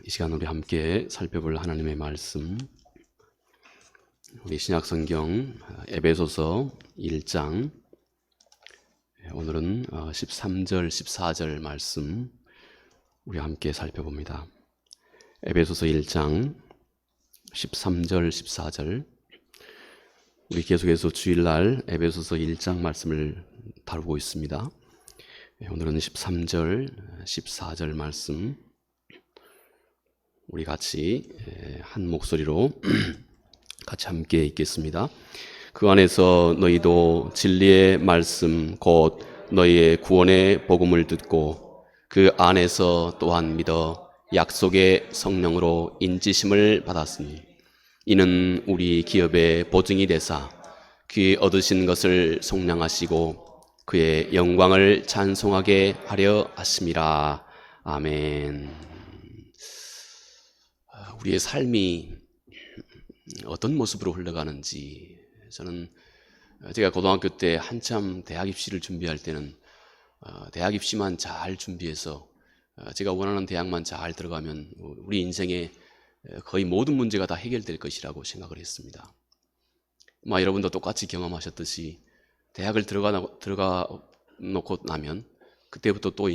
이 시간 우리 함께 살펴볼 하나님의 말씀, 우리 신약성경 에베소서 1장, 오늘은 13절, 14절 말씀 우리 함께 살펴봅니다. 에베소서 1장 13절, 14절. 우리 계속해서 주일날 에베소서 1장 말씀을 다루고 있습니다. 오늘은 13절, 14절 말씀 우리 같이 한 목소리로 같이 함께 읽겠습니다. 그 안에서 너희도 진리의 말씀 곧 너희의 구원의 복음을 듣고 그 안에서 또한 믿어 약속의 성령으로 인지심을 받았으니 이는 우리 기업의 보증이 되사 귀 얻으신 것을 속량하시고 그의 영광을 찬송하게 하려 하심이라. 아멘. 우리의 삶이 어떤 모습으로 흘러가는지, 저는 제가 고등학교 때 한참 대학 입시를 준비할 때는 대학 입시만 잘 준비해서 제가 원하는 대학만 잘 들어가면 우리 인생의 거의 모든 문제가 다 해결될 것이라고 생각을 했습니다. 여러분도 똑같이 경험하셨듯이 대학을 들어가 놓고 나면 그때부터 또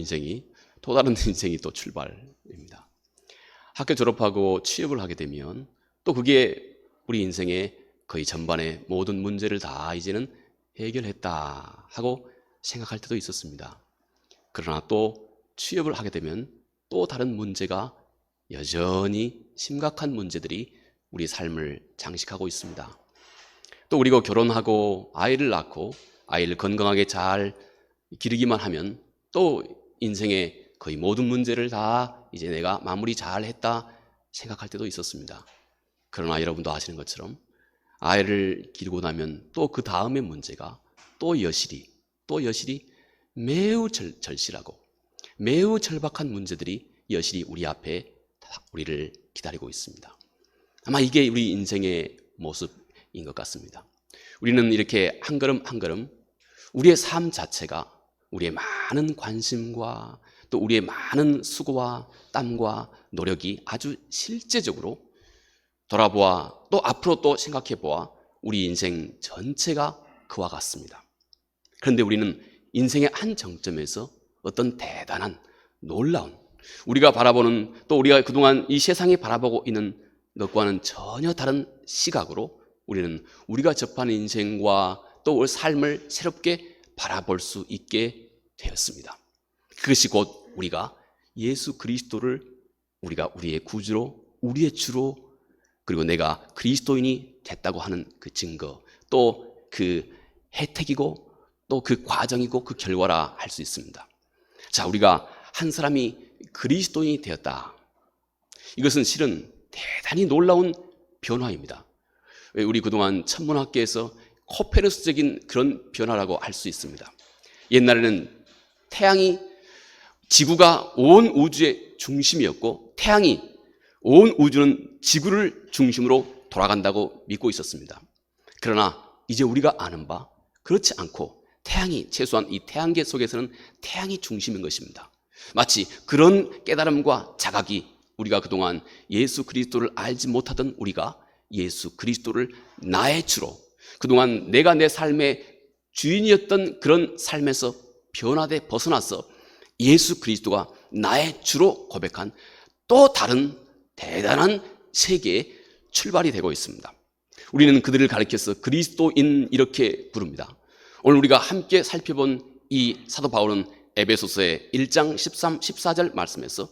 다른 인생이 또 출발입니다. 학교 졸업하고 취업을 하게 되면 또 그게 우리 인생의 거의 전반의 모든 문제를 다 이제는 해결했다 하고 생각할 때도 있었습니다. 그러나 또 취업을 하게 되면 또 다른 문제가 여전히 심각한 문제들이 우리 삶을 장식하고 있습니다. 또 우리가 결혼하고 아이를 낳고 아이를 건강하게 잘 기르기만 하면 또 인생의 거의 모든 문제를 다 이제 내가 마무리 잘 했다 생각할 때도 있었습니다. 그러나 여러분도 아시는 것처럼 아이를 기르고 나면 또 그 다음의 문제가 또 여실히 매우 절실하고 매우 절박한 문제들이 여실히 우리 앞에 우리를 기다리고 있습니다. 아마 이게 우리 인생의 모습인 것 같습니다. 우리는 이렇게 한 걸음 한 걸음 우리의 삶 자체가 우리의 많은 관심과 또 우리의 많은 수고와 땀과 노력이 아주 실제적으로 돌아보아 또 앞으로 또 생각해 보아 우리 인생 전체가 그와 같습니다. 그런데 우리는 인생의 한 정점에서 어떤 대단한 놀라운 우리가 바라보는 또 우리가 그동안 이 세상에 바라보고 있는 것과는 전혀 다른 시각으로 우리는 우리가 접하는 인생과 또 삶을 새롭게 바라볼 수 있게 되었습니다. 그것이 곧 우리가 예수 그리스도를 우리가 우리의 구주로 우리의 주로 그리고 내가 그리스도인이 됐다고 하는 그 증거 또 그 혜택이고 또 그 과정이고 그 결과라 할 수 있습니다. 자, 우리가 한 사람이 그리스도인이 되었다. 이것은 실은 대단히 놀라운 변화입니다. 우리 그동안 천문학계에서 코페르니쿠스적인 그런 변화라고 할 수 있습니다. 옛날에는 지구가 온 우주의 중심이었고 태양이 온 우주는 지구를 중심으로 돌아간다고 믿고 있었습니다. 그러나 이제 우리가 아는 바 그렇지 않고 최소한 이 태양계 속에서는 태양이 중심인 것입니다. 마치 그런 깨달음과 자각이 우리가 그동안 예수 그리스도를 알지 못하던 우리가 예수 그리스도를 나의 주로 그동안 내가 내 삶의 주인이었던 그런 삶에서 변화돼 벗어나서 예수 그리스도가 나의 주로 고백한 또 다른 대단한 세계의 출발이 되고 있습니다. 우리는 그들을 가리켜서 그리스도인 이렇게 부릅니다. 오늘 우리가 함께 살펴본 이 사도 바울은 에베소서의 1장 13, 14절 말씀에서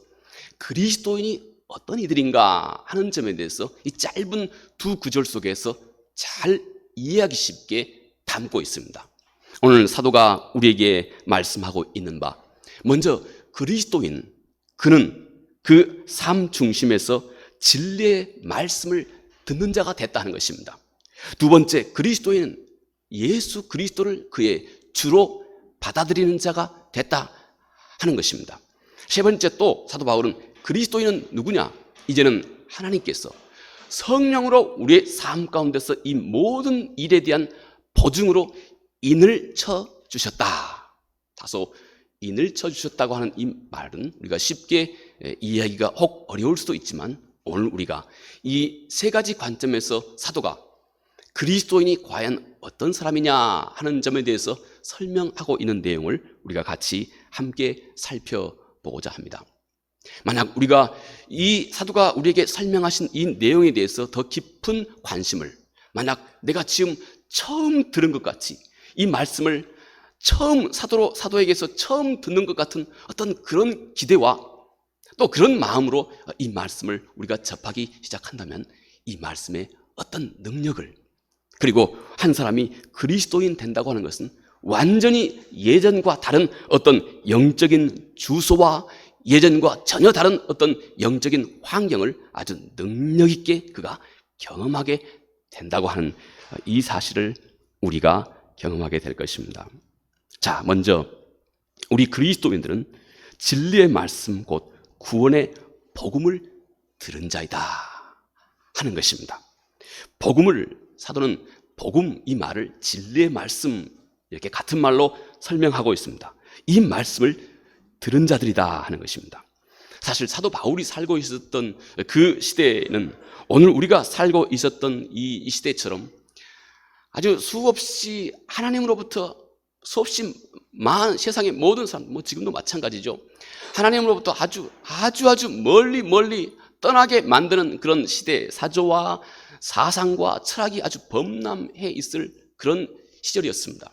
그리스도인이 어떤 이들인가 하는 점에 대해서 이 짧은 두 구절 속에서 잘 이해하기 쉽게 담고 있습니다. 오늘 사도가 우리에게 말씀하고 있는 바, 먼저 그리스도인, 그는 그 삶 중심에서 진리의 말씀을 듣는 자가 됐다는 것입니다. 두 번째, 그리스도인은 예수 그리스도를 그의 주로 받아들이는 자가 됐다 하는 것입니다. 세 번째, 또 사도 바울은 그리스도인은 누구냐? 이제는 하나님께서 성령으로 우리의 삶 가운데서 이 모든 일에 대한 보증으로 인을 쳐 주셨다. 다소 인을 쳐주셨다고 하는 이 말은 우리가 쉽게 이해하기가 혹 어려울 수도 있지만, 오늘 우리가 이 세 가지 관점에서 사도가 그리스도인이 과연 어떤 사람이냐 하는 점에 대해서 설명하고 있는 내용을 우리가 같이 함께 살펴보고자 합니다. 만약 우리가 이 사도가 우리에게 설명하신 이 내용에 대해서 더 깊은 관심을, 만약 내가 지금 처음 들은 것 같이 이 말씀을 사도에게서 처음 듣는 것 같은 어떤 그런 기대와 또 그런 마음으로 이 말씀을 우리가 접하기 시작한다면, 이 말씀의 어떤 능력을, 그리고 한 사람이 그리스도인 된다고 하는 것은 완전히 예전과 다른 어떤 영적인 주소와 예전과 전혀 다른 어떤 영적인 환경을 아주 능력 있게 그가 경험하게 된다고 하는 이 사실을 우리가 경험하게 될 것입니다. 자, 먼저 우리 그리스도인들은 진리의 말씀 곧 구원의 복음을 들은 자이다 하는 것입니다. 사도는 복음, 이 말을 진리의 말씀, 이렇게 같은 말로 설명하고 있습니다. 이 말씀을 들은 자들이다 하는 것입니다. 사실 사도 바울이 살고 있었던 그 시대에는 오늘 우리가 살고 있었던 이 시대처럼 아주 수없이 하나님으로부터 수없이 많은 세상의 모든 사람, 지금도 마찬가지죠. 하나님으로부터 아주 멀리 떠나게 만드는 그런 시대, 사조와 사상과 철학이 아주 범람해 있을 그런 시절이었습니다.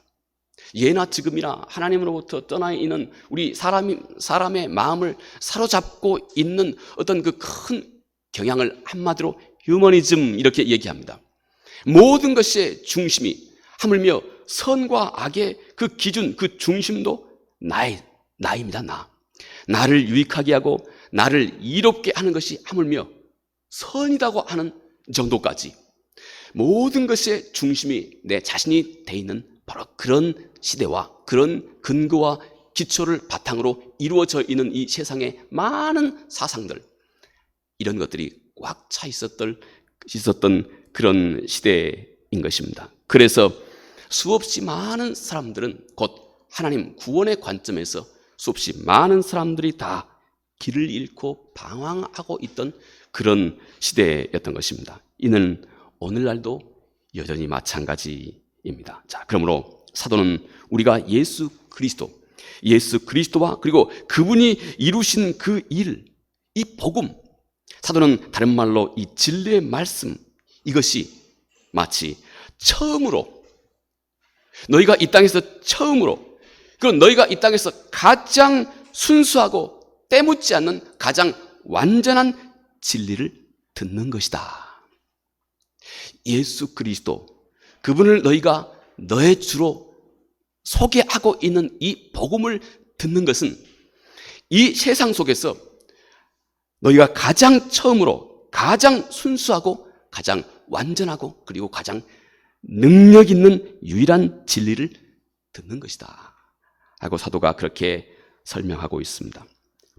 예나 지금이나 하나님으로부터 떠나 있는 우리 사람의 마음을 사로잡고 있는 어떤 그 큰 경향을 한마디로 휴머니즘 이렇게 얘기합니다. 모든 것의 중심이, 하물며 선과 악의 그 기준, 그 중심도 나입니다. 나를 유익하게 하고 나를 이롭게 하는 것이 하물며 선이라고 하는 정도까지 모든 것의 중심이 내 자신이 돼 있는 바로 그런 시대와 그런 근거와 기초를 바탕으로 이루어져 있는 이 세상의 많은 사상들, 이런 것들이 꽉 차 있었던 그런 시대인 것입니다. 그래서 수없이 많은 사람들은 곧 하나님 구원의 관점에서 수없이 많은 사람들이 다 길을 잃고 방황하고 있던 그런 시대였던 것입니다. 이는 오늘날도 여전히 마찬가지입니다. 자, 그러므로 사도는 우리가 예수 그리스도와 그리고 그분이 이루신 그 일, 이 복음, 사도는 다른 말로 이 진리의 말씀, 이것이 마치 처음으로 너희가 이 땅에서 처음으로, 그리고 너희가 이 땅에서 가장 순수하고 때묻지 않는 가장 완전한 진리를 듣는 것이다. 예수 그리스도, 그분을 너희가 너의 주로 소개하고 있는 이 복음을 듣는 것은 이 세상 속에서 너희가 가장 처음으로 가장 순수하고 가장 완전하고 그리고 가장 능력 있는 유일한 진리를 듣는 것이다 하고 사도가 그렇게 설명하고 있습니다.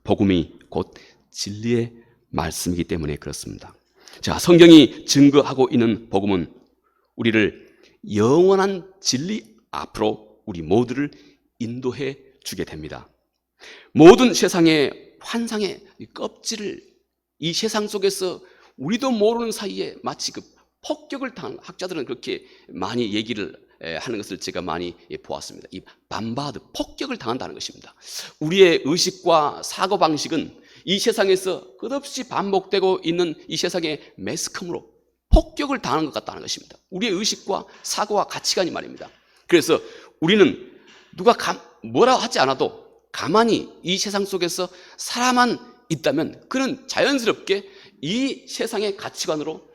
복음이 곧 진리의 말씀이기 때문에 그렇습니다. 자, 성경이 증거하고 있는 복음은 우리를 영원한 진리 앞으로 우리 모두를 인도해 주게 됩니다. 모든 세상의 환상의 껍질을 이 세상 속에서 우리도 모르는 사이에 마치 그 폭격을 당한, 학자들은 그렇게 많이 얘기를 하는 것을 제가 많이 보았습니다. 이 밤바드, 폭격을 당한다는 것입니다. 우리의 의식과 사고방식은 이 세상에서 끝없이 반복되고 있는 이 세상의 매스컴으로 폭격을 당하는 것 같다는 것입니다. 우리의 의식과 사고와 가치관이 말입니다. 그래서 우리는 누가 뭐라 하지 않아도 가만히 이 세상 속에서 살아만 있다면 그는 자연스럽게 이 세상의 가치관으로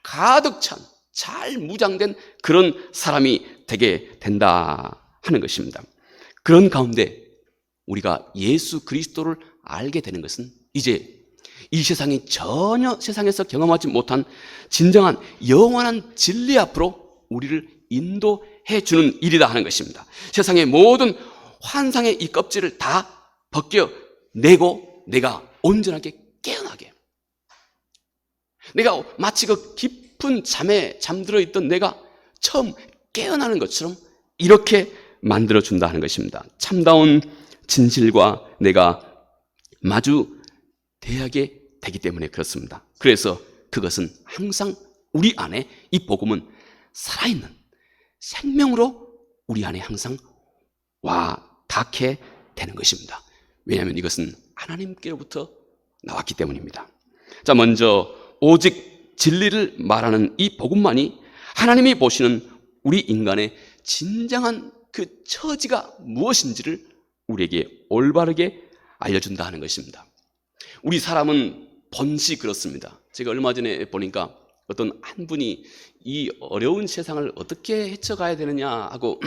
가득 찬, 잘 무장된 그런 사람이 되게 된다 하는 것입니다. 그런 가운데 우리가 예수 그리스도를 알게 되는 것은 이제 이 세상이 전혀 세상에서 경험하지 못한 진정한 영원한 진리 앞으로 우리를 인도해 주는 일이다 하는 것입니다. 세상의 모든 환상의 이 껍질을 다 벗겨내고 내가 온전하게 깨어나게, 내가 마치 그 깊은 잠에 잠들어 있던 내가 처음 깨어나는 것처럼 이렇게 만들어준다 하는 것입니다. 참다운 진실과 내가 마주 대하게 되기 때문에 그렇습니다. 그래서 그것은 항상 우리 안에, 이 복음은 살아있는 생명으로 우리 안에 항상 와 닿게 되는 것입니다. 왜냐하면 이것은 하나님께로부터 나왔기 때문입니다. 자, 먼저 오직 진리를 말하는 이 복음만이 하나님이 보시는 우리 인간의 진정한 그 처지가 무엇인지를 우리에게 올바르게 알려준다 하는 것입니다. 우리 사람은 번시 그렇습니다. 제가 얼마 전에 보니까 어떤 한 분이 이 어려운 세상을 어떻게 헤쳐가야 되느냐 하고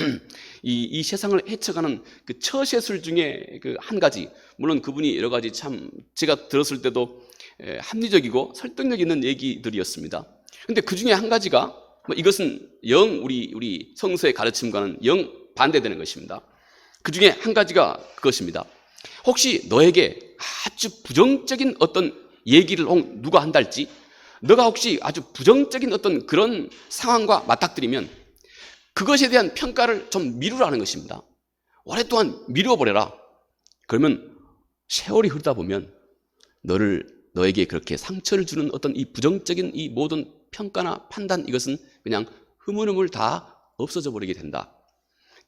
이 세상을 헤쳐가는 그 처세술 중에 그 한 가지, 물론 그분이 여러 가지 참 제가 들었을 때도 합리적이고 설득력 있는 얘기들이었습니다. 근데 그 중에 한 가지가 이것은 영 우리 성서의 가르침과는 영 반대되는 것입니다. 그 중에 한 가지가 그것입니다. 혹시 너에게 아주 부정적인 어떤 얘기를 누가 한다 할지, 너가 혹시 아주 부정적인 어떤 그런 상황과 맞닥뜨리면 그것에 대한 평가를 좀 미루라는 것입니다. 오랫동안 미루어버려라. 그러면 세월이 흐르다 보면 너에게 그렇게 상처를 주는 어떤 이 부정적인 이 모든 평가나 판단, 이것은 그냥 흐물흐물 다 없어져 버리게 된다.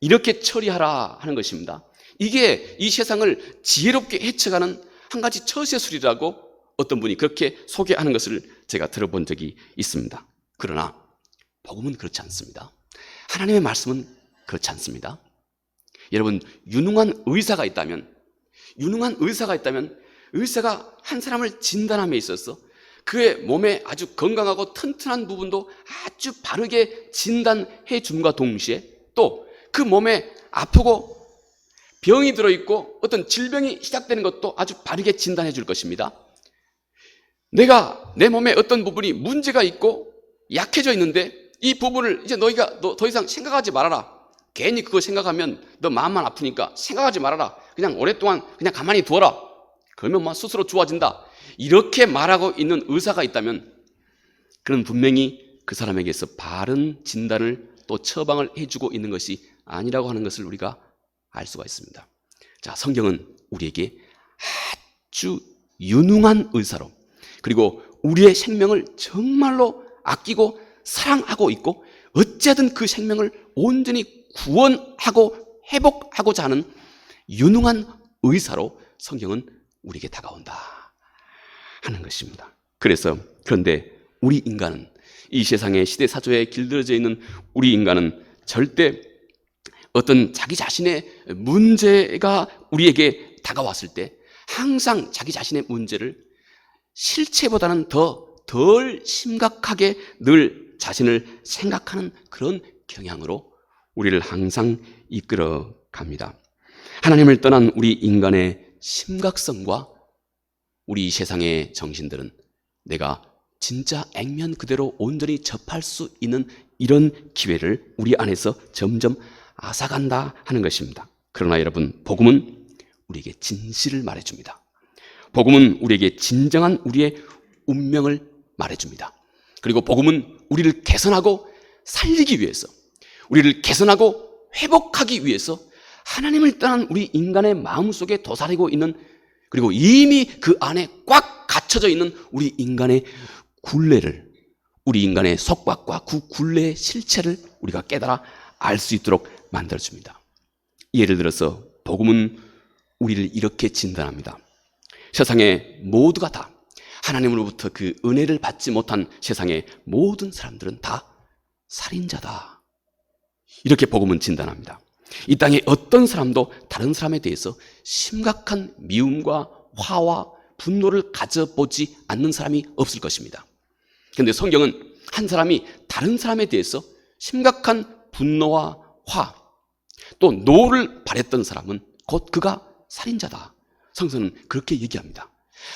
이렇게 처리하라 하는 것입니다. 이게 이 세상을 지혜롭게 헤쳐가는 한 가지 처세술이라고 어떤 분이 그렇게 소개하는 것을 제가 들어본 적이 있습니다. 그러나 복음은 그렇지 않습니다. 하나님의 말씀은 그렇지 않습니다. 여러분, 유능한 의사가 있다면 의사가 한 사람을 진단함에 있어서 그의 몸에 아주 건강하고 튼튼한 부분도 아주 바르게 진단해 줌과 동시에 또 그 몸에 아프고 병이 들어있고 어떤 질병이 시작되는 것도 아주 바르게 진단해 줄 것입니다. 내가 내 몸에 어떤 부분이 문제가 있고 약해져 있는데 이 부분을 이제 너희가 더 이상 생각하지 말아라. 괜히 그거 생각하면 너 마음만 아프니까 생각하지 말아라. 그냥 오랫동안 그냥 가만히 두어라. 그러면 스스로 좋아진다. 이렇게 말하고 있는 의사가 있다면 그는 분명히 그 사람에게서 바른 진단을 또 처방을 해주고 있는 것이 아니라고 하는 것을 우리가 알 수가 있습니다. 자, 성경은 우리에게 아주 유능한 의사로, 그리고 우리의 생명을 정말로 아끼고 사랑하고 있고 어찌하든 그 생명을 온전히 구원하고 회복하고자 하는 유능한 의사로 성경은 우리에게 다가온다 하는 것입니다. 그런데 우리 인간은, 이 세상의 시대사조에 길들여져 있는 우리 인간은 절대 어떤 자기 자신의 문제가 우리에게 다가왔을 때 항상 자기 자신의 문제를 실체보다는 덜 심각하게 늘 자신을 생각하는 그런 경향으로 우리를 항상 이끌어 갑니다. 하나님을 떠난 우리 인간의 심각성과 우리 이 세상의 정신들은 내가 진짜 액면 그대로 온전히 접할 수 있는 이런 기회를 우리 안에서 점점 앗아간다 하는 것입니다. 그러나 여러분, 복음은 우리에게 진실을 말해줍니다. 복음은 우리에게 진정한 우리의 운명을 말해줍니다. 그리고 복음은 우리를 개선하고 살리기 위해서, 우리를 개선하고 회복하기 위해서 하나님을 떠난 우리 인간의 마음속에 도사리고 있는, 그리고 이미 그 안에 꽉 갇혀져 있는 우리 인간의 굴레를, 우리 인간의 속박과 그 굴레의 실체를 우리가 깨달아 알 수 있도록 만들어줍니다. 예를 들어서 복음은 우리를 이렇게 진단합니다. 세상의 모두가 다 하나님으로부터 그 은혜를 받지 못한 세상의 모든 사람들은 다 살인자다. 이렇게 복음은 진단합니다. 이 땅에 어떤 사람도 다른 사람에 대해서 심각한 미움과 화와 분노를 가져보지 않는 사람이 없을 것입니다. 그런데 성경은 한 사람이 다른 사람에 대해서 심각한 분노와 화, 또 노를 발했던 사람은 곧 그가 살인자다. 성서는 그렇게 얘기합니다.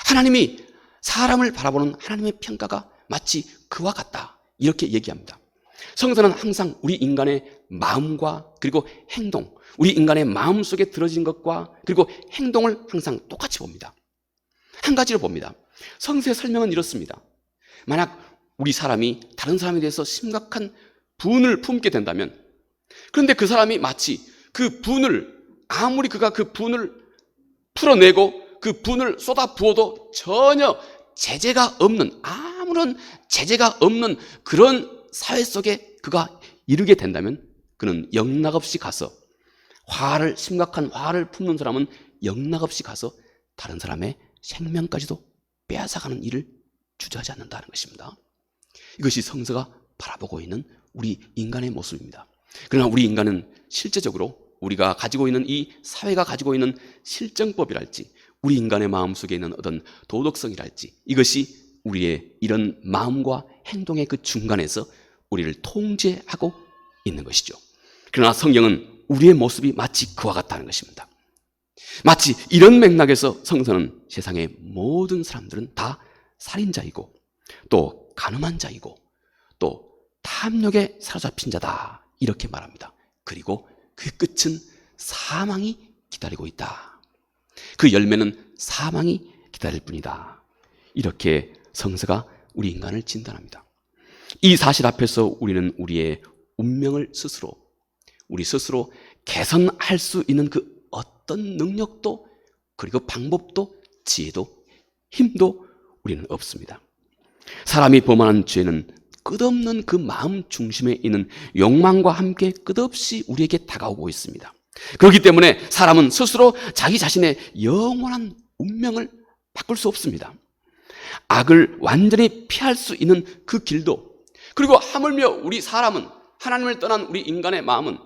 하나님이 사람을 바라보는 하나님의 평가가 마치 그와 같다. 이렇게 얘기합니다. 성서는 항상 우리 인간의 마음과 그리고 행동, 우리 인간의 마음 속에 들어진 것과 그리고 행동을 항상 똑같이 봅니다. 한 가지로 봅니다. 성서의 설명은 이렇습니다. 만약 우리 사람이 다른 사람에 대해서 심각한 분을 품게 된다면, 그런데 그 사람이 마치 그 분을, 아무리 그가 그 분을 풀어내고 그 분을 쏟아 부어도 전혀 제재가 없는, 아무런 제재가 없는 그런 사회 속에 그가 이르게 된다면 그는 영락없이 가서 심각한 화를 품는 사람은 영락없이 가서 다른 사람의 생명까지도 빼앗아가는 일을 주저하지 않는다는 것입니다. 이것이 성서가 바라보고 있는 우리 인간의 모습입니다. 그러나 우리 인간은 실제적으로 우리가 가지고 있는 이 사회가 가지고 있는 실정법이랄지 우리 인간의 마음속에 있는 어떤 도덕성이랄지 이것이 우리의 이런 마음과 행동의 그 중간에서 우리를 통제하고 있는 것이죠. 그러나 성경은 우리의 모습이 마치 그와 같다는 것입니다. 마치 이런 맥락에서 성서는 세상의 모든 사람들은 다 살인자이고 또 간음한 자이고 또 탐욕에 사로잡힌 자다 이렇게 말합니다. 그리고 그 끝은 사망이 기다리고 있다. 그 열매는 사망이 기다릴 뿐이다. 이렇게 성서가 우리 인간을 진단합니다. 이 사실 앞에서 우리는 우리의 운명을 우리 스스로 개선할 수 있는 그 어떤 능력도 그리고 방법도 지혜도 힘도 우리는 없습니다. 사람이 범하는 죄는 끝없는 그 마음 중심에 있는 욕망과 함께 끝없이 우리에게 다가오고 있습니다. 그렇기 때문에 사람은 스스로 자기 자신의 영원한 운명을 바꿀 수 없습니다. 악을 완전히 피할 수 있는 그 길도, 그리고 하물며 우리 사람은, 하나님을 떠난 우리 인간의 마음은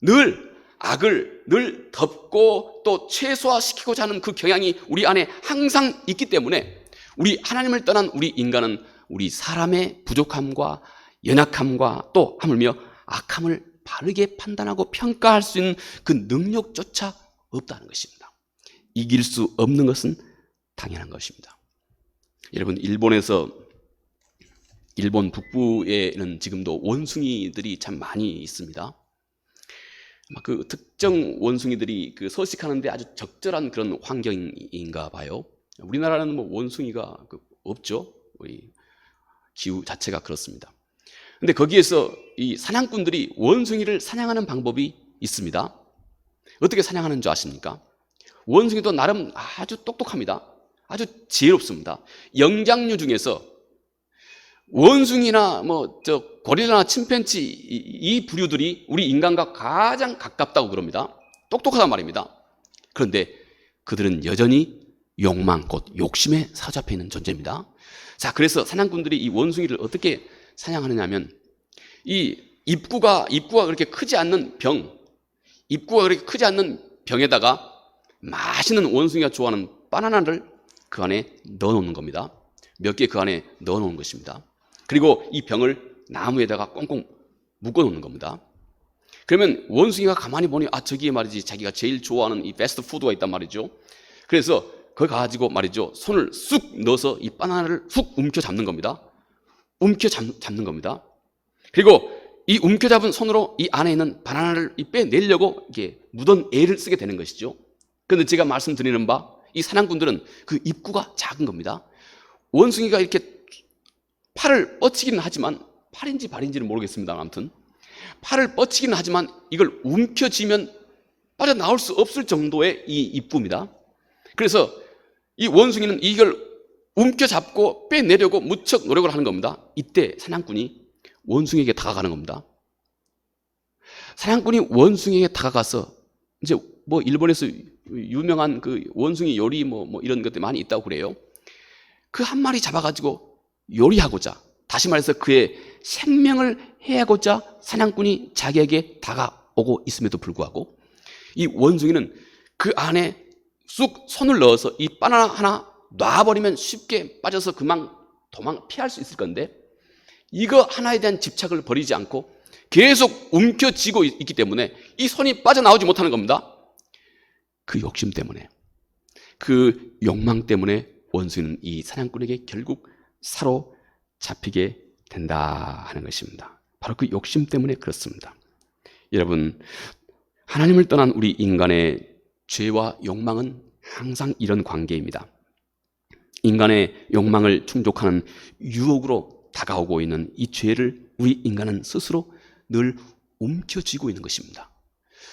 늘 악을 늘 덮고 또 최소화시키고자 하는 그 경향이 우리 안에 항상 있기 때문에 우리 하나님을 떠난 우리 인간은 우리 사람의 부족함과 연약함과 또 하물며 악함을 바르게 판단하고 평가할 수 있는 그 능력조차 없다는 것입니다. 이길 수 없는 것은 당연한 것입니다. 여러분, 일본 북부에는 지금도 원숭이들이 참 많이 있습니다. 그 특정 원숭이들이 그 서식하는데 아주 적절한 그런 환경인가 봐요. 우리나라는 뭐 원숭이가 없죠. 우리 기후 자체가 그렇습니다. 근데 거기에서 이 사냥꾼들이 원숭이를 사냥하는 방법이 있습니다. 어떻게 사냥하는 줄 아십니까? 원숭이도 나름 아주 똑똑합니다. 아주 지혜롭습니다. 영장류 중에서 원숭이나 고릴라나 침팬지 이 부류들이 우리 인간과 가장 가깝다고 그럽니다. 똑똑하단 말입니다. 그런데 그들은 여전히 욕망, 곧 욕심에 사로잡혀 있는 존재입니다. 자, 그래서 사냥꾼들이 이 원숭이를 어떻게 사냥하느냐면 이 입구가 그렇게 크지 않는 병에다가 맛있는 원숭이가 좋아하는 바나나를 그 안에 넣어놓는 겁니다. 몇 개 그 안에 넣어놓은 것입니다. 그리고 이 병을 나무에다가 꽁꽁 묶어놓는 겁니다. 그러면 원숭이가 가만히 보니 저기에 말이지 자기가 제일 좋아하는 이 패스트푸드가 있단 말이죠. 그래서 그걸 가지고 말이죠, 손을 쑥 넣어서 이 바나나를 훅 움켜잡는 겁니다. 움켜잡는 겁니다. 그리고 이 움켜잡은 손으로 이 안에 있는 바나나를 빼내려고 이게 무던 애를 쓰게 되는 것이죠. 그런데 제가 말씀드리는 바, 이 사냥꾼들은 그 입구가 작은 겁니다. 원숭이가 이렇게 팔을 뻗치기는 하지만, 팔인지 발인지는 모르겠습니다. 아무튼 팔을 뻗치기는 하지만 이걸 움켜쥐면 빠져나올 수 없을 정도의 이 입구입니다. 그래서 이 원숭이는 이걸 움켜잡고 빼내려고 무척 노력을 하는 겁니다. 이때 사냥꾼이 원숭이에게 다가가는 겁니다. 사냥꾼이 원숭이에게 다가가서 이제 일본에서 유명한 그 원숭이 요리 이런 것들이 많이 있다고 그래요. 그 한 마리 잡아가지고 요리하고자, 다시 말해서 그의 생명을 해하고자 사냥꾼이 자기에게 다가오고 있음에도 불구하고 이 원숭이는 그 안에 쑥 손을 넣어서 이 바나나 하나 놔버리면 쉽게 빠져서 피할 수 있을 건데, 이거 하나에 대한 집착을 버리지 않고 계속 움켜쥐고 있기 때문에 이 손이 빠져나오지 못하는 겁니다. 그 욕심 때문에, 그 욕망 때문에 원숭이는 이 사냥꾼에게 결국 사로잡히게 된다 하는 것입니다. 바로 그 욕심 때문에 그렇습니다. 여러분, 하나님을 떠난 우리 인간의 죄와 욕망은 항상 이런 관계입니다. 인간의 욕망을 충족하는 유혹으로 다가오고 있는 이 죄를 우리 인간은 스스로 늘 움켜쥐고 있는 것입니다.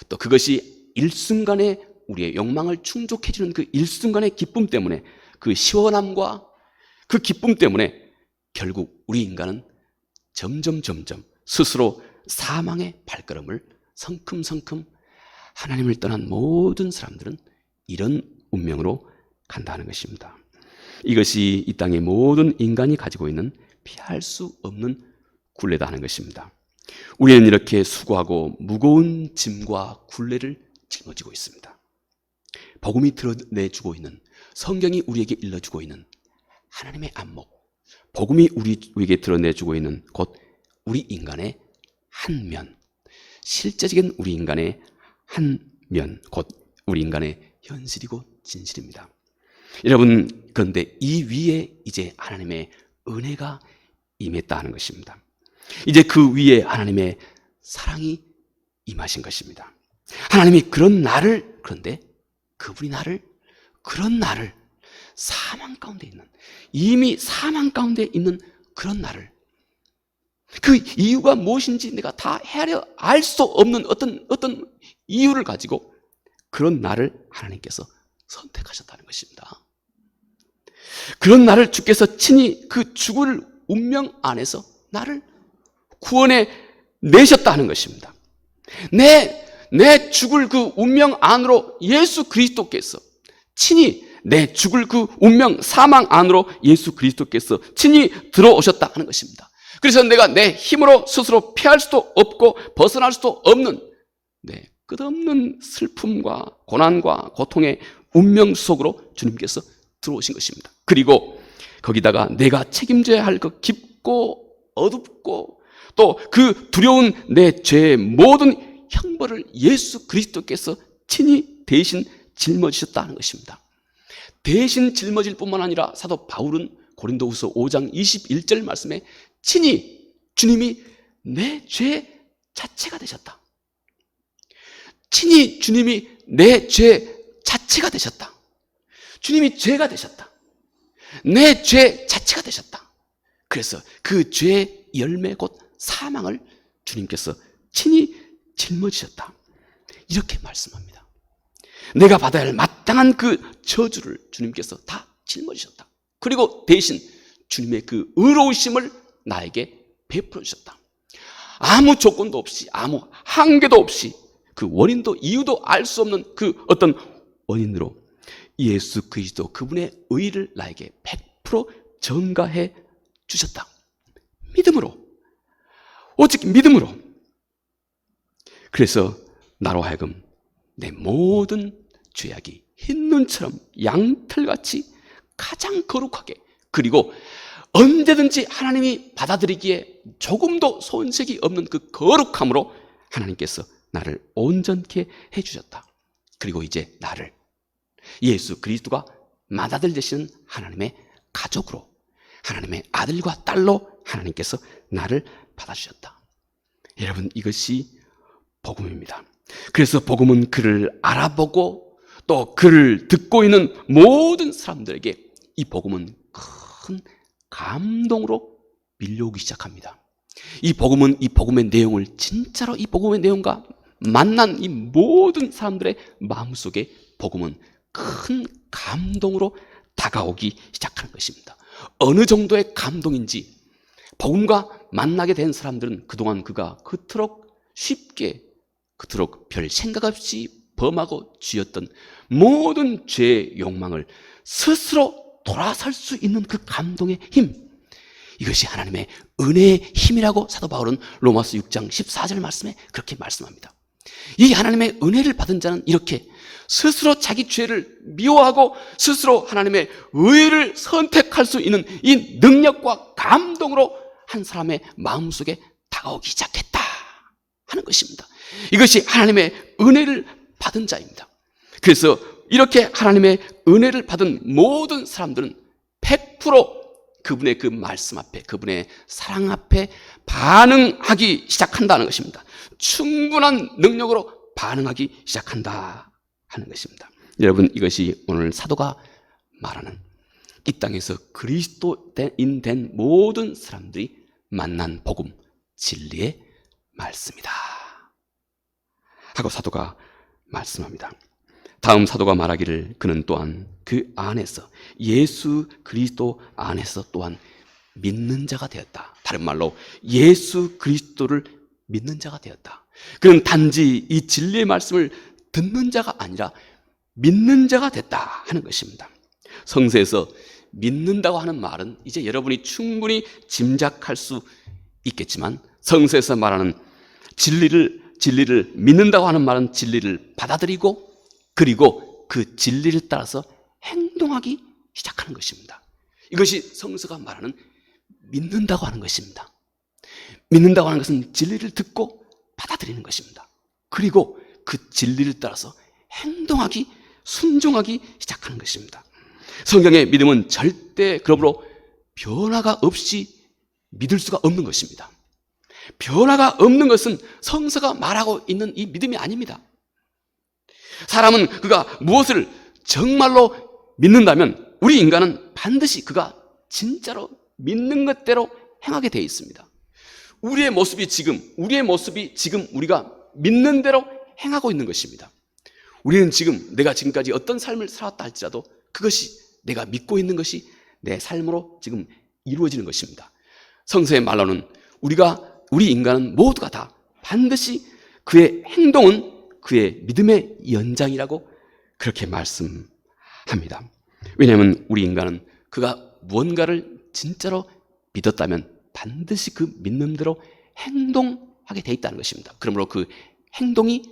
또 그것이 일순간에 우리의 욕망을 충족해주는 그 일순간의 기쁨 때문에, 그 시원함과 그 기쁨 때문에 결국 우리 인간은 점점 스스로 사망의 발걸음을 성큼성큼, 하나님을 떠난 모든 사람들은 이런 운명으로 간다는 것입니다. 이것이 이 땅의 모든 인간이 가지고 있는 피할 수 없는 굴레다 하는 것입니다. 우리는 이렇게 수고하고 무거운 짐과 굴레를 짊어지고 있습니다. 복음이 드러내주고 있는, 성경이 우리에게 일러주고 있는 하나님의 안목, 복음이 우리에게 드러내주고 있는 곧 우리 인간의 한 면, 실제적인 우리 인간의 한 면, 곧 우리 인간의 현실이고 진실입니다. 여러분, 그런데 이 위에 이제 하나님의 은혜가 임했다 하는 것입니다. 이제 그 위에 하나님의 사랑이 임하신 것입니다. 하나님이 그런데 그분이 그런 나를 사망 가운데 있는, 이미 사망 가운데 있는 그런 나를, 그 이유가 무엇인지 내가 다 헤아려 알 수 없는 어떤 이유를 가지고 그런 나를 하나님께서 선택하셨다는 것입니다. 그런 나를 주께서 친히 그 죽을 운명 안에서 나를 구원해 내셨다는 것입니다. 내 죽을 그 운명 안으로 예수 그리스도께서 친히, 내 죽을 그 운명 사망 안으로 예수 그리스도께서 친히 들어오셨다 하는 것입니다. 그래서 내가 내 힘으로 스스로 피할 수도 없고 벗어날 수도 없는 끝없는 슬픔과 고난과 고통의 운명 속으로 주님께서 들어오신 것입니다. 그리고 거기다가 내가 책임져야 할 그 깊고 어둡고 또 그 두려운 내 죄의 모든 형벌을 예수 그리스도께서 친히 대신 짊어지셨다는 것입니다. 대신 짊어질 뿐만 아니라 사도 바울은 고린도후서 5장 21절 말씀에 친히 주님이 내 죄 자체가 되셨다. 친히 주님이 내 죄 자체가 되셨다. 주님이 죄가 되셨다. 내 죄 자체가 되셨다. 그래서 그 죄의 열매 곧 사망을 주님께서 친히 짊어지셨다. 이렇게 말씀합니다. 내가 받아야 할 마땅한 그 저주를 주님께서 다 짊어지셨다. 그리고 대신 주님의 그 의로우심을 나에게 베풀어 주셨다. 아무 조건도 없이, 아무 한계도 없이, 그 원인도 이유도 알 수 없는 그 어떤 원인으로 예수 그리스도 그분의 의를 나에게 100% 전가해 주셨다. 믿음으로, 오직 믿음으로. 그래서 나로 하여금 내 모든 죄악이 흰눈처럼 양털같이 가장 거룩하게, 그리고 언제든지 하나님이 받아들이기에 조금도 손색이 없는 그 거룩함으로 하나님께서 나를 온전케 해주셨다. 그리고 이제 나를 예수 그리스도가 맏아들 되시는 하나님의 가족으로, 하나님의 아들과 딸로 하나님께서 나를 받아주셨다. 여러분, 이것이 복음입니다. 그래서 복음은 그를 알아보고 또 그를 듣고 있는 모든 사람들에게 이 복음은 큰 감동으로 밀려오기 시작합니다. 이 복음은 이 복음의 내용을 진짜로 이 복음의 내용과 만난 이 모든 사람들의 마음속에 복음은 큰 감동으로 다가오기 시작하는 것입니다. 어느 정도의 감동인지 복음과 만나게 된 사람들은 그동안 그가 그토록 쉽게, 그토록 별 생각 없이 범하고 쥐었던 모든 죄의 욕망을 스스로 돌아설 수 있는 그 감동의 힘, 이것이 하나님의 은혜의 힘이라고 사도 바울은 로마서 6장 14절 말씀에 그렇게 말씀합니다. 이 하나님의 은혜를 받은 자는 이렇게 스스로 자기 죄를 미워하고 스스로 하나님의 의를 선택할 수 있는 이 능력과 감동으로 한 사람의 마음속에 다가오기 시작했다 하는 것입니다. 이것이 하나님의 은혜를 받은 자입니다. 그래서 이렇게 하나님의 은혜를 받은 모든 사람들은 100% 그분의 그 말씀 앞에, 그분의 사랑 앞에 반응하기 시작한다는 것입니다. 충분한 능력으로 반응하기 시작한다 하는 것입니다. 여러분, 이것이 오늘 사도가 말하는 이 땅에서 그리스도인 된 모든 사람들이 만난 복음, 진리의 말씀이다 하고 사도가 말씀합니다. 다음 사도가 말하기를 그는 또한 그 안에서 예수 그리스도 안에서 또한 믿는 자가 되었다. 다른 말로 예수 그리스도를 믿는 자가 되었다. 그는 단지 이 진리의 말씀을 듣는 자가 아니라 믿는 자가 됐다 하는 것입니다. 성서에서 믿는다고 하는 말은 이제 여러분이 충분히 짐작할 수 있겠지만, 성서에서 말하는 진리를 믿는다고 하는 말은 진리를 받아들이고 그리고 그 진리를 따라서 행동하기 시작하는 것입니다. 이것이 성서가 말하는 믿는다고 하는 것입니다. 믿는다고 하는 것은 진리를 듣고 받아들이는 것입니다. 그리고 그 진리를 따라서 행동하기, 순종하기 시작하는 것입니다. 성경의 믿음은 절대 그러므로 변화가 없이 믿을 수가 없는 것입니다. 변화가 없는 것은 성서가 말하고 있는 이 믿음이 아닙니다. 사람은 그가 무엇을 정말로 믿는다면 우리 인간은 반드시 그가 진짜로 믿는 것대로 행하게 되어 있습니다. 우리의 모습이 지금 우리가 믿는 대로 행하고 있는 것입니다. 우리는 지금 내가 지금까지 어떤 삶을 살았다 할지라도 그것이 내가 믿고 있는 것이 내 삶으로 지금 이루어지는 것입니다. 성서의 말로는 우리 인간은 모두가 다 반드시 그의 행동은 그의 믿음의 연장이라고 그렇게 말씀합니다. 왜냐하면 우리 인간은 그가 무언가를 진짜로 믿었다면 반드시 그 믿는 대로 행동하게 돼 있다는 것입니다. 그러므로 그 행동이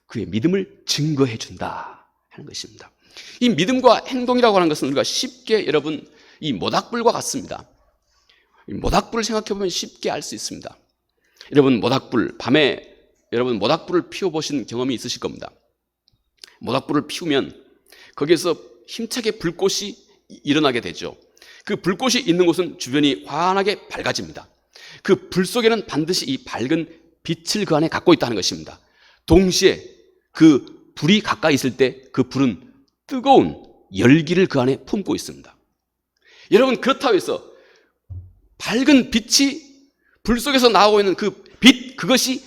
그의 믿음을 증거해 준다 하는 것입니다. 이 믿음과 행동이라고 하는 것은 우리가 쉽게 여러분 이 모닥불과 같습니다. 이 모닥불을 생각해 보면 쉽게 알 수 있습니다. 여러분 밤에 여러분 모닥불을 피워보신 경험이 있으실 겁니다. 모닥불을 피우면 거기에서 힘차게 불꽃이 일어나게 되죠. 그 불꽃이 있는 곳은 주변이 환하게 밝아집니다. 그 불 속에는 반드시 이 밝은 빛을 그 안에 갖고 있다는 것입니다. 동시에 그 불이 가까이 있을 때 그 불은 뜨거운 열기를 그 안에 품고 있습니다. 여러분 그렇다고 해서 밝은 빛이 불 속에서 나오고 있는 그 빛, 그것이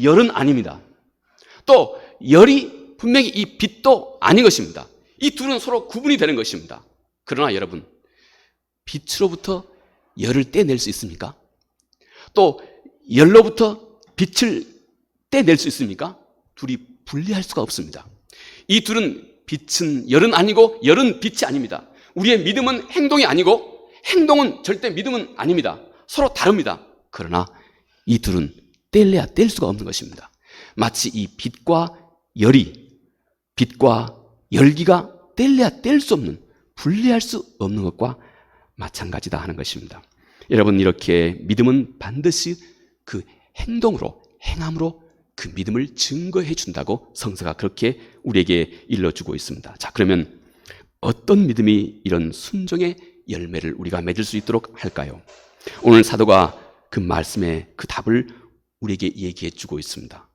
열은 아닙니다. 또 열이 분명히 이 빛도 아닌 것입니다. 이 둘은 서로 구분이 되는 것입니다. 그러나 여러분, 빛으로부터 열을 떼낼 수 있습니까? 또 열로부터 빛을 떼낼 수 있습니까? 둘이 분리할 수가 없습니다. 이 둘은 열은 아니고 열은 빛이 아닙니다. 우리의 믿음은 행동이 아니고 행동은 절대 믿음은 아닙니다. 서로 다릅니다. 그러나 이 둘은 뗄래야 뗄 수가 없는 것입니다. 마치 이 빛과 열기가 뗄래야 뗄 수 없는, 분리할 수 없는 것과 마찬가지다 하는 것입니다. 여러분, 이렇게 믿음은 반드시 그 행함으로 그 믿음을 증거해 준다고 성서가 그렇게 우리에게 일러주고 있습니다. 자, 그러면 어떤 믿음이 이런 순종의 열매를 우리가 맺을 수 있도록 할까요? 오늘 사도가 그 말씀의 그 답을 우리에게 얘기해 주고 있습니다.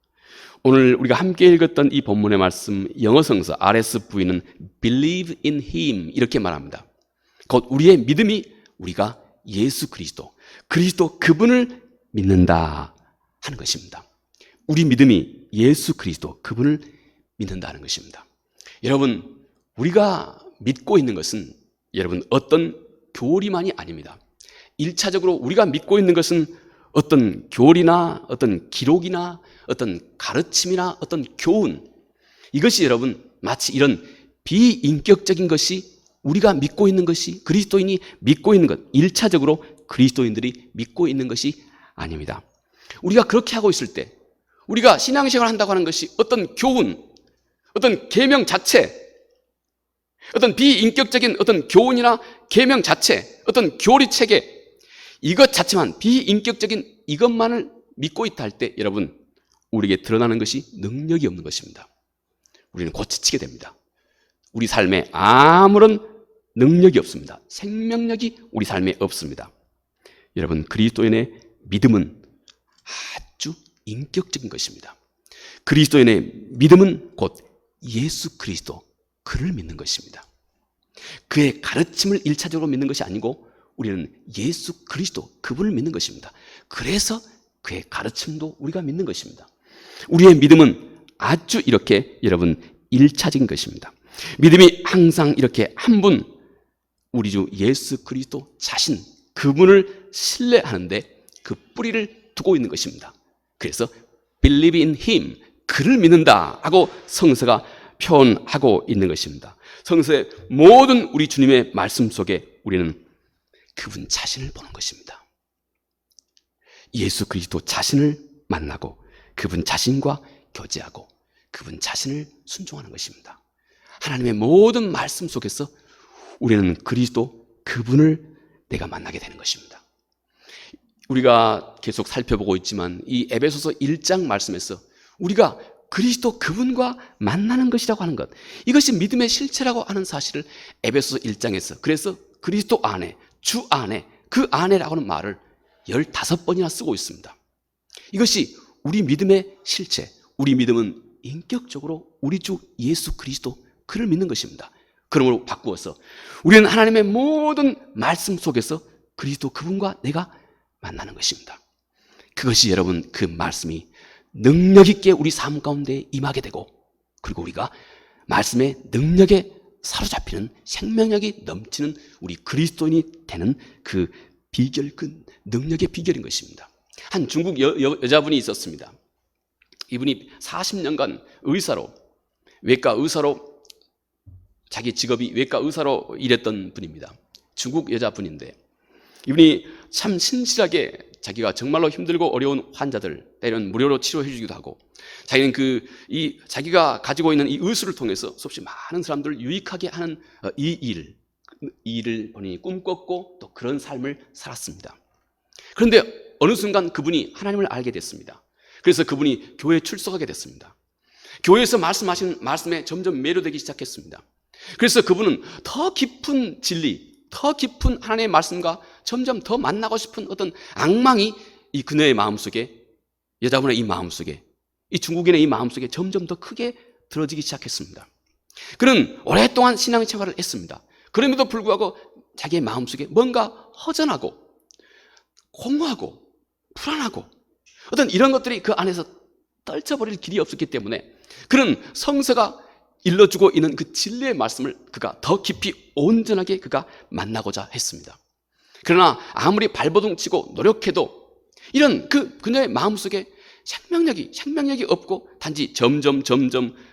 오늘 우리가 함께 읽었던 이 본문의 말씀, 영어 성서 RSV는 believe in him 이렇게 말합니다. 곧 우리의 믿음이 우리가 예수 그리스도 그분을 믿는다 하는 것입니다. 우리 믿음이 예수 그리스도 그분을 믿는다는 것입니다. 여러분, 우리가 믿고 있는 것은 여러분 어떤 교리만이 아닙니다. 1차적으로 우리가 믿고 있는 것은 어떤 교리나 어떤 기록이나 어떤 가르침이나 어떤 교훈, 이것이 여러분 마치 이런 비인격적인 것이 우리가 믿고 있는 것이, 그리스도인이 믿고 있는 것, 1차적으로 그리스도인들이 믿고 있는 것이 아닙니다. 우리가 그렇게 하고 있을 때, 우리가 신앙생활을 한다고 하는 것이 어떤 교훈, 어떤 계명 자체, 어떤 비인격적인 어떤 교훈이나 계명 자체, 어떤 교리 체계, 이것 자체만, 비인격적인 이것만을 믿고 있다 할 때 여러분, 우리에게 드러나는 것이 능력이 없는 것입니다. 우리는 곧 지치게 됩니다. 우리 삶에 아무런 능력이 없습니다. 생명력이 우리 삶에 없습니다. 여러분, 그리스도인의 믿음은 아주 인격적인 것입니다. 그리스도인의 믿음은 곧 예수 그리스도, 그를 믿는 것입니다. 그의 가르침을 1차적으로 믿는 것이 아니고 우리는 예수 그리스도, 그분을 믿는 것입니다. 그래서 그의 가르침도 우리가 믿는 것입니다. 우리의 믿음은 아주 이렇게 여러분 1차적인 것입니다. 믿음이 항상 이렇게 한 분, 우리 주 예수 그리스도 자신, 그분을 신뢰하는데 그 뿌리를 두고 있는 것입니다. 그래서 believe in him, 그를 믿는다 하고 성서가 표현하고 있는 것입니다. 성서의 모든 우리 주님의 말씀 속에 우리는 그분 자신을 보는 것입니다. 예수 그리스도 자신을 만나고 그분 자신과 교제하고 그분 자신을 순종하는 것입니다. 하나님의 모든 말씀 속에서 우리는 그리스도 그분을 내가 만나게 되는 것입니다. 우리가 계속 살펴보고 있지만 이 에베소서 1장 말씀에서 우리가 그리스도 그분과 만나는 것이라고 하는 것, 이것이 믿음의 실체라고 하는 사실을 에베소서 1장에서, 그래서 그리스도 안에, 주 안에, 그 안에라고 하는 말을 15번이나 쓰고 있습니다. 이것이 우리 믿음의 실체, 우리 믿음은 인격적으로 우리 주 예수 그리스도 그를 믿는 것입니다. 그러므로 바꾸어서 우리는 하나님의 모든 말씀 속에서 그리스도 그분과 내가 만나는 것입니다. 그것이 여러분, 그 말씀이 능력 있게 우리 삶 가운데 임하게 되고, 그리고 우리가 말씀의 능력에 사로잡히는 생명력이 넘치는 우리 그리스도인이 되는 그 비결, 그 능력의 비결인 것입니다. 한 중국 여자분이 있었습니다. 이분이 40년간 의사로, 외과 의사로, 자기 직업이 외과 의사로 일했던 분입니다. 중국 여자분인데 이분이 참 신실하게 자기가 정말로 힘들고 어려운 환자들 때로는 무료로 치료해 주기도 하고, 자기는 자기가 가지고 있는 이 의술을 통해서 수없이 많은 사람들을 유익하게 하는 이 일을 본인이 꿈꿨고 또 그런 삶을 살았습니다. 그런데 어느 순간 그분이 하나님을 알게 됐습니다. 그래서 그분이 교회에 출석하게 됐습니다. 교회에서 말씀하시는 말씀에 점점 매료되기 시작했습니다. 그래서 그분은 더 깊은 진리, 더 깊은 하나님의 말씀과 점점 더 만나고 싶은 어떤 앙망이 이 그녀의 마음속에, 여자분의 이 마음속에, 이 중국인의 이 마음속에 점점 더 크게 들어지기 시작했습니다. 그는 오랫동안 신앙생활을 했습니다. 그럼에도 불구하고 자기의 마음속에 뭔가 허전하고 공허하고 불안하고 어떤 이런 것들이 그 안에서 떨쳐버릴 길이 없었기 때문에 그는 성서가 일러주고 있는 그 진리의 말씀을 그가 더 깊이 온전하게 그가 만나고자 했습니다. 그러나 아무리 발버둥치고 노력해도 이런 그녀의 마음속에 생명력이 없고 단지 점점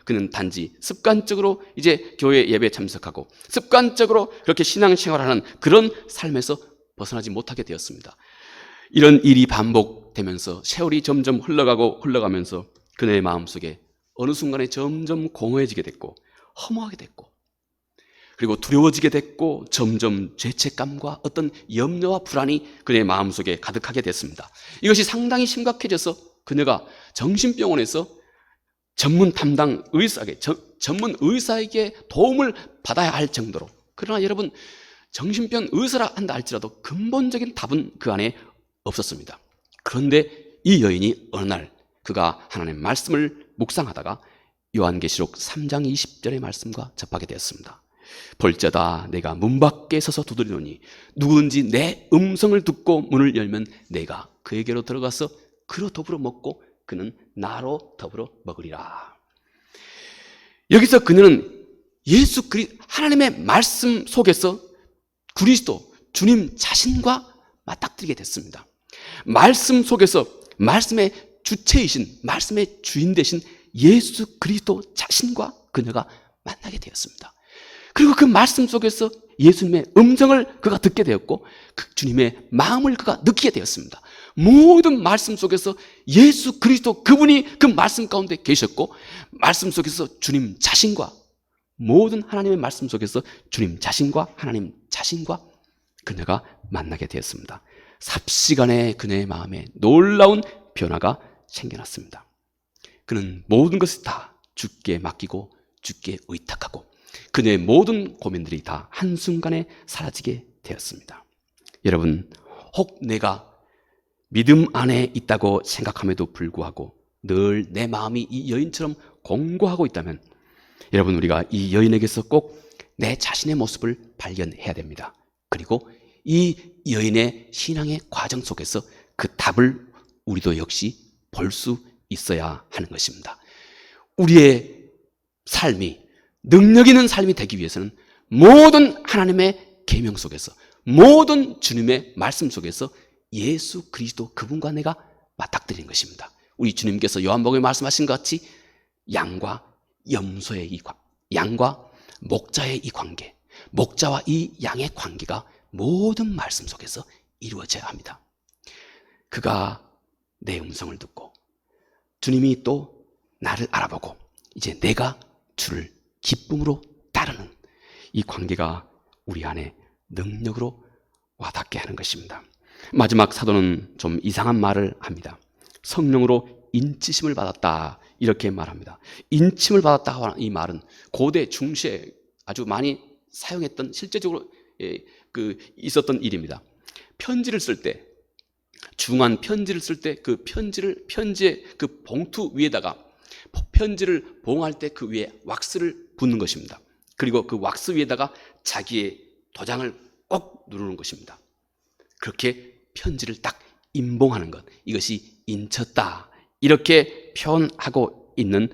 그는 단지 습관적으로 이제 교회 예배에 참석하고 습관적으로 그렇게 신앙생활하는 그런 삶에서 벗어나지 못하게 되었습니다. 이런 일이 반복되면서 세월이 점점 흘러가면서 그녀의 마음속에 어느 순간에 점점 공허해지게 됐고 허무하게 됐고 그리고 두려워지게 됐고 점점 죄책감과 어떤 염려와 불안이 그녀의 마음속에 가득하게 됐습니다. 이것이 상당히 심각해져서 그녀가 정신병원에서 전문 의사에게 도움을 받아야 할 정도로, 그러나 여러분, 정신병 의사라 한다 할지라도 근본적인 답은 그 안에 없었습니다. 그런데 이 여인이 어느 날 그가 하나님의 말씀을 묵상하다가 요한계시록 3장 20절의 말씀과 접하게 되었습니다. 볼자다 내가 문 밖에 서서 두드리노니 누구든지 내 음성을 듣고 문을 열면 내가 그에게로 들어가서 그로 더불어 먹고 그는 나로 더불어 먹으리라. 여기서 그녀는 하나님의 말씀 속에서 그리스도 주님 자신과 맞닥뜨리게 됐습니다. 말씀 속에서 말씀의 주체이신, 말씀의 주인 되신 예수 그리스도 자신과 그녀가 만나게 되었습니다. 그리고 그 말씀 속에서 예수님의 음성을 그가 듣게 되었고 그 주님의 마음을 그가 느끼게 되었습니다. 모든 말씀 속에서 예수 그리스도 그분이 그 말씀 가운데 계셨고 말씀 속에서 주님 자신과, 모든 하나님의 말씀 속에서 주님 자신과 하나님 자신과 그녀가 만나게 되었습니다. 삽시간에 그녀의 마음에 놀라운 변화가 생겨났습니다. 그는 모든 것을 다 주께 맡기고 주께 의탁하고 그녀의 모든 고민들이 다 한순간에 사라지게 되었습니다. 여러분, 혹 내가 믿음 안에 있다고 생각함에도 불구하고 늘 내 마음이 이 여인처럼 공고하고 있다면 여러분, 우리가 이 여인에게서 꼭 내 자신의 모습을 발견해야 됩니다. 그리고 이 여인의 신앙의 과정 속에서 그 답을 우리도 역시 볼 수 있어야 하는 것입니다. 우리의 삶이 능력 있는 삶이 되기 위해서는 모든 하나님의 계명 속에서, 모든 주님의 말씀 속에서 예수 그리스도 그분과 내가 맞닥뜨리는 것입니다. 우리 주님께서 요한복음에 말씀하신 것 같이 양과 염소의 양과 목자의 이 관계, 목자와 이 양의 관계가 모든 말씀 속에서 이루어져야 합니다. 그가 내 음성을 듣고 주님이 또 나를 알아보고 이제 내가 주를 기쁨으로 따르는 이 관계가 우리 안에 능력으로 와닿게 하는 것입니다. 마지막 사도는 좀 이상한 말을 합니다. 성령으로 인치심을 받았다, 이렇게 말합니다. 인침을 받았다 하는 이 말은 고대 중시에 아주 많이 사용했던, 실제적으로 있었던 일입니다. 편지를 쓸 때, 중한 편지를 쓸 때 그 편지의 그 봉투 위에다가 편지를 봉할 때 그 위에 왁스를 붓는 것입니다. 그리고 그 왁스 위에다가 자기의 도장을 꼭 누르는 것입니다. 그렇게 편지를 딱 임봉하는 것, 이것이 인쳤다, 이렇게 표현하고 있는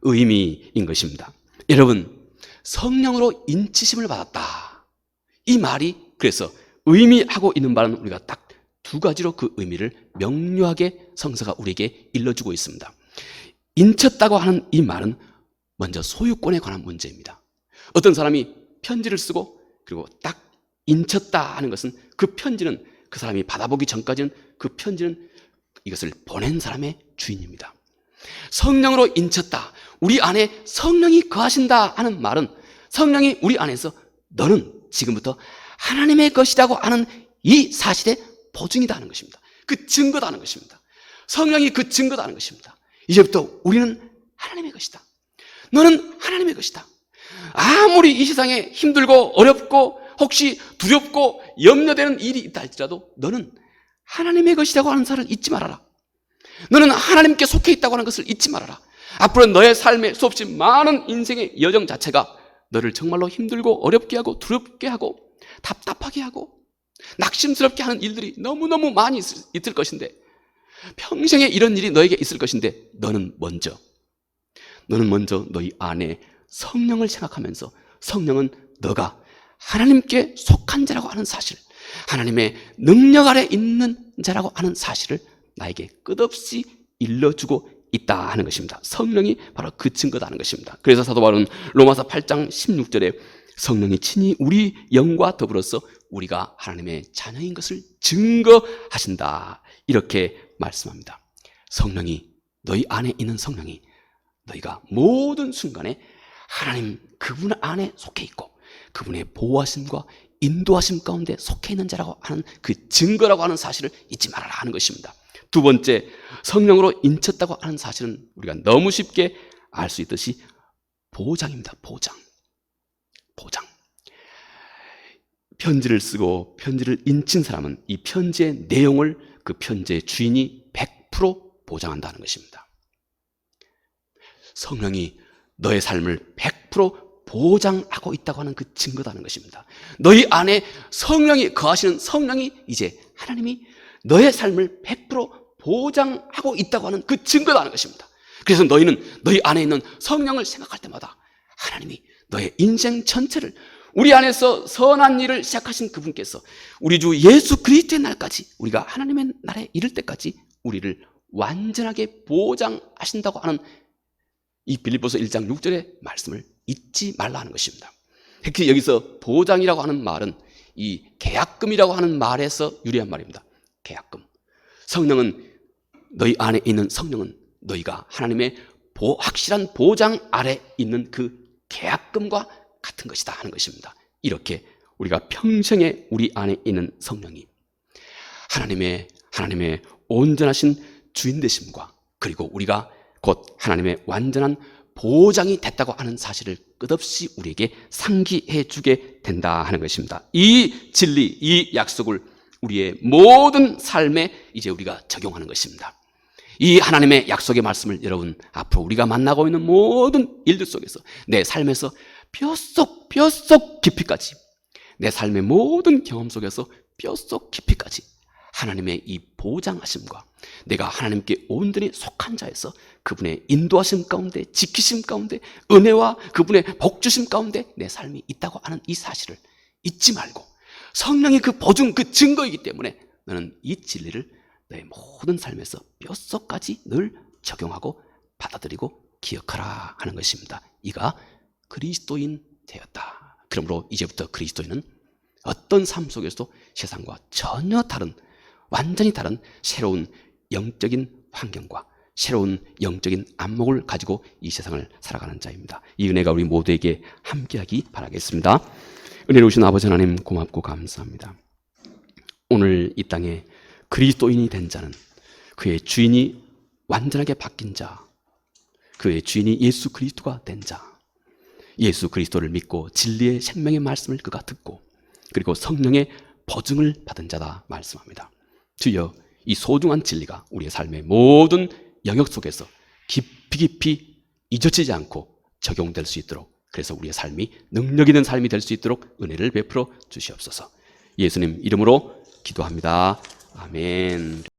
의미인 것입니다. 여러분, 성령으로 인치심을 받았다, 이 말이 그래서 의미하고 있는 바는 우리가 딱 두 가지로 그 의미를 명료하게 성서가 우리에게 일러주고 있습니다. 인쳤다고 하는 이 말은 먼저 소유권에 관한 문제입니다. 어떤 사람이 편지를 쓰고 그리고 딱 인쳤다 하는 것은 그 편지는 그 사람이 받아보기 전까지는 그 편지는 이것을 보낸 사람의 주인입니다. 성령으로 인쳤다, 우리 안에 성령이 거하신다 하는 말은 성령이 우리 안에서 너는 지금부터 하나님의 것이라고 하는 이 사실의 보증이다 하는 것입니다. 그 증거다 하는 것입니다. 성령이 그 증거다 하는 것입니다. 이제부터 우리는 하나님의 것이다. 너는 하나님의 것이다. 아무리 이 세상에 힘들고 어렵고 혹시 두렵고 염려되는 일이 있다 할지라도 너는 하나님의 것이라고 하는 사실을 잊지 말아라. 너는 하나님께 속해 있다고 하는 것을 잊지 말아라. 앞으로 너의 삶에 수없이 많은 인생의 여정 자체가 너를 정말로 힘들고 어렵게 하고 두렵게 하고 답답하게 하고 낙심스럽게 하는 일들이 너무너무 많이 있을 것인데, 평생에 이런 일이 너에게 있을 것인데, 너는 먼저 너희 안에 성령을 생각하면서 성령은 너가 하나님께 속한 자라고 하는 사실, 하나님의 능력 아래 있는 자라고 하는 사실을 나에게 끝없이 일러주고 있다 하는 것입니다. 성령이 바로 그 증거다 하는 것입니다. 그래서 사도 바울은 로마서 8장 16절에 성령이 친히 우리 영과 더불어서 우리가 하나님의 자녀인 것을 증거하신다, 이렇게 말씀합니다. 성령이, 너희 안에 있는 성령이 너희가 모든 순간에 하나님 그분 안에 속해 있고 그분의 보호하심과 인도하심 가운데 속해 있는 자라고 하는 그 증거라고 하는 사실을 잊지 말아라 하는 것입니다. 두 번째, 성령으로 인쳤다고 하는 사실은 우리가 너무 쉽게 알 수 있듯이 보장입니다. 보장. 편지를 쓰고 편지를 인친 사람은 이 편지의 내용을 그 편지의 주인이 100% 보장한다는 것입니다. 성령이 너의 삶을 100% 보장하고 있다고 하는 그 증거다는 것입니다. 너희 안에 성령이 거하시는 성령이 이제 하나님이 너의 삶을 100% 보장하고 있다고 하는 그 증거라는 것입니다. 그래서 너희는 너희 안에 있는 성령을 생각할 때마다 하나님이 너의 인생 전체를, 우리 안에서 선한 일을 시작하신 그분께서 우리 주 예수 그리스도의 날까지, 우리가 하나님의 날에 이를 때까지 우리를 완전하게 보장하신다고 하는 이 빌립보서 1장 6절의 말씀을 잊지 말라 하는 것입니다. 특히 여기서 보장이라고 하는 말은 이 계약금이라고 하는 말에서 유래한 말입니다. 계약금. 성령은, 너희 안에 있는 성령은 너희가 하나님의 확실한 보장 아래 있는 그 계약금과 같은 것이다 하는 것입니다. 이렇게 우리가 평생에 우리 안에 있는 성령이 하나님의 온전하신 주인 되심과, 그리고 우리가 곧 하나님의 완전한 보장이 됐다고 하는 사실을 끝없이 우리에게 상기해 주게 된다 하는 것입니다. 이 진리, 이 약속을 우리의 모든 삶에 이제 우리가 적용하는 것입니다. 이 하나님의 약속의 말씀을 여러분, 앞으로 우리가 만나고 있는 모든 일들 속에서, 내 삶에서 뼛속 깊이까지, 내 삶의 모든 경험 속에서 뼛속 깊이까지 하나님의 이 보장하심과 내가 하나님께 온전히 속한 자에서 그분의 인도하심 가운데, 지키심 가운데, 은혜와 그분의 복주심 가운데 내 삶이 있다고 하는 이 사실을 잊지 말고, 성령의 그 보증, 그 증거이기 때문에 너는 이 진리를 너의 모든 삶에서 뼛속까지 늘 적용하고 받아들이고 기억하라 하는 것입니다. 이가 그리스도인 되었다. 그러므로 이제부터 그리스도인은 어떤 삶 속에서도 세상과 전혀 다른, 완전히 다른 새로운 영적인 환경과 새로운 영적인 안목을 가지고 이 세상을 살아가는 자입니다. 이 은혜가 우리 모두에게 함께하기 바라겠습니다. 은혜로우신 아버지 하나님, 고맙고 감사합니다. 오늘 이 땅에 그리스도인이 된 자는 그의 주인이 완전하게 바뀐 자, 그의 주인이 예수 그리스도가 된 자, 예수 그리스도를 믿고 진리의 생명의 말씀을 그가 듣고 그리고 성령의 보증을 받은 자다 말씀합니다. 주여, 이 소중한 진리가 우리의 삶의 모든 영역 속에서 깊이 잊어지지 않고 적용될 수 있도록, 그래서 우리의 삶이 능력 있는 삶이 될 수 있도록 은혜를 베풀어 주시옵소서. 예수님 이름으로 기도합니다. 아멘.